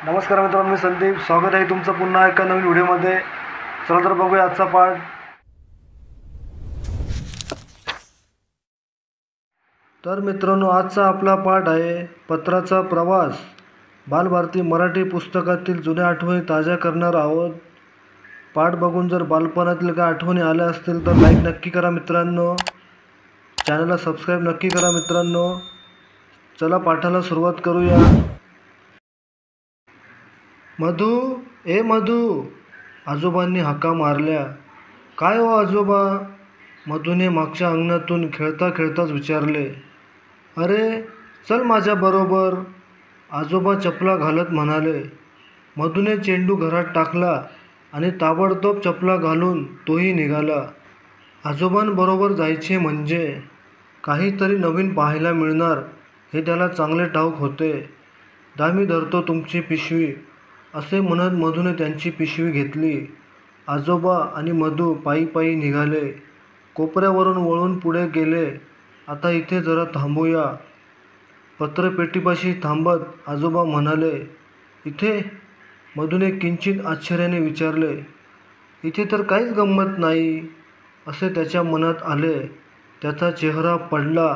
नमस्कार मित्रांनो, मी संदीप. स्वागत आहे तुमचं पुन्हा एका नवीन व्हिडिओमध्ये. चला तर बघूया आजचा पाठ. तर मित्रांनो, आजचा आपला पाठ आहे पत्राचा प्रवास. बालभारती मराठी पुस्तकातील जुन्या आठवणी ताज्या करणार आहोत. पाठ बघून जर बालपणातील काही आठवणी आल्या असतील तर लाईक नक्की करा मित्रांनो. चॅनलला सबस्क्राईब नक्की करा मित्रांनो. चला पाठाला सुरुवात करूया. मधू, ए मधू, आजोबांनी हाका मारल्या. काय हो आजोबा, मधूने मागच्या अंगणातून खेळता खेळताच विचारले. अरे चल माझ्याबरोबर, आजोबा चपला घालत म्हणाले. मधूने चेंडू घरात टाकला आणि ताबडतोब चपला घालून तोही निघाला. आजोबांबरोबर जायचे म्हणजे काहीतरी नवीन पाहायला मिळणार हे त्याला चांगले ठाऊक होते. दामी धरतो तुमची पिशवी, असे म्हणत मधूने त्यांची पिशवी घेतली. आजोबा आणि मधू पायी पायी निघाले. कोपऱ्यावरून वळून पुढे गेले. आता इथे जरा थांबूया. पत्रपेटीपाशी थांबत आजोबा म्हणाले. इथे? मधूने किंचित आश्चर्याने विचारले. इथे तर काहीच गंमत नाही, असे त्याच्या मनात आले. त्याचा चेहरा पडला.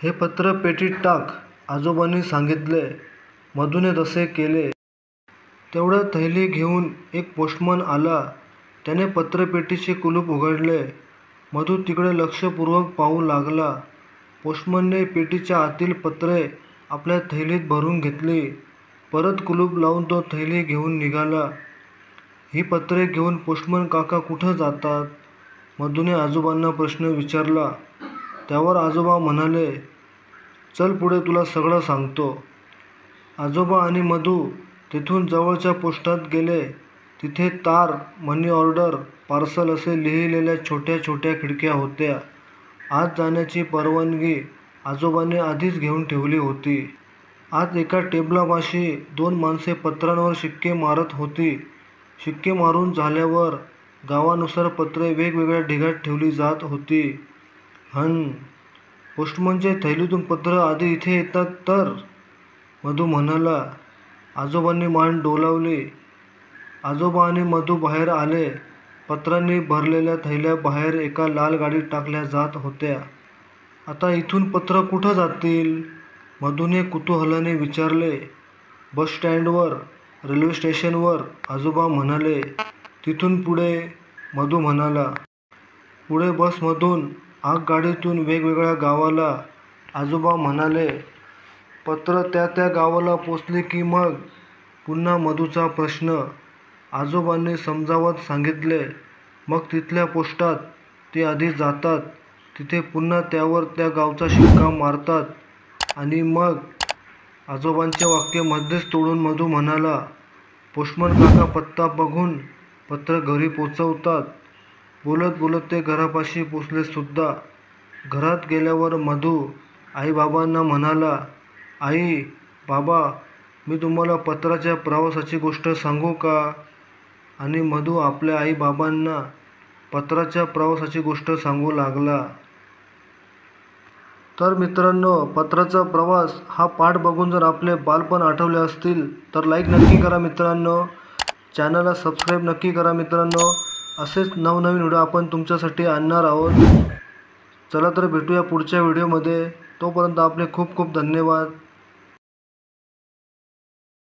हे पत्र पेटीत टाक, आजोबांनी सांगितले. मधूने तसे केले. तेवढ्यात थैली घेऊन एक पोस्टमन आला. त्याने पत्रपेटीचे कुलूप उघडले. मधू तिकडे लक्षपूर्वक पाहू लागला. पोस्टमनने पेटीच्या आतील पत्रे आपल्या थैलीत भरून घेतली. परत कुलूप लावून तो थैली घेऊन निघाला. ही पत्रे घेऊन पोस्टमन काका कुठं जातात? मधूने आजोबांना प्रश्न विचारला. त्यावर आजोबा म्हणाले, चल पुढे तुला सगळं सांगतो. आजोबा आणि मधू तिथून जवळच्या पोस्टात गेले. तिथे तार, मनी ऑर्डर, पार्सल असे लिहिलेल्या छोट्या छोट्या खिडक्या होत्या. आत जाण्याची परवानगी आजोबांनी आधीच घेऊन ठेवली होती. आत एका टेबलापाशी 2 माणसे पत्रांवर शिक्के मारत होती. शिक्के मारून झाल्यावर गावानुसार पत्रे वेगवेगळ्या ढिगात ठेवली जात होती. पोस्टमनच्या थैलीतून पत्र आधी इथे येतात तर? मधू म्हणाला. आजोबांनी मान डोलावली. आजोबा आणि मधू बाहेर आले. पत्रांनी भरलेल्या थैल्या बाहेर एका लाल गाडीत टाकल्या जात होत्या. आता इथून पत्र कुठं जातील? मधूने कुतूहलाने विचारले. बस स्टँडवर, रेल्वे स्टेशनवर, आजोबा म्हणाले. तिथून पुढे? मधू म्हणाला. पुढे बसमधून, आगगाडीतून वेगवेगळ्या गावाला, आजोबा म्हणाले. पत्र त्या त्या गावाला पोचली की मग? पुन्हा मधूचा प्रश्न. आजोबांनी समजावत सांगितले. मग तिथल्या पोस्टात ते आधी जातात. तिथे पुन्हा त्यावर त्या गावचा शिक्का मारतात आणि मग? आजोबांचे वाक्य मध्येच तोडून मधू म्हणाला. पोस्टमन काका पत्ता बघून पत्र घरी पोचवतात. बोलत बोलत ते घरापाशी पोचले सुद्धा. घरात गेल्यावर मधू आईबाबांना म्हणाला. आई, बाबा, मी तुम्हाला पत्राच्या प्रवासाची गोष्ट सांगू का? आणि मधू आपल्या आईबाबांना पत्राच्या प्रवासाची गोष्ट सांगू लागला. तर मित्रांनो, पत्राचा प्रवास हा पाठ बघून जर आपले बालपण आठवले असतील तर लाईक नक्की करा मित्रांनो. चॅनलला सबस्क्राईब नक्की करा मित्रांनो. असेच नवनवीन व्हिडिओ आपण तुमच्यासाठी आणणार आहोत. चला तर भेटूया पुढच्या व्हिडिओमध्ये. तोपर्यंत आपले खूप खूप धन्यवाद.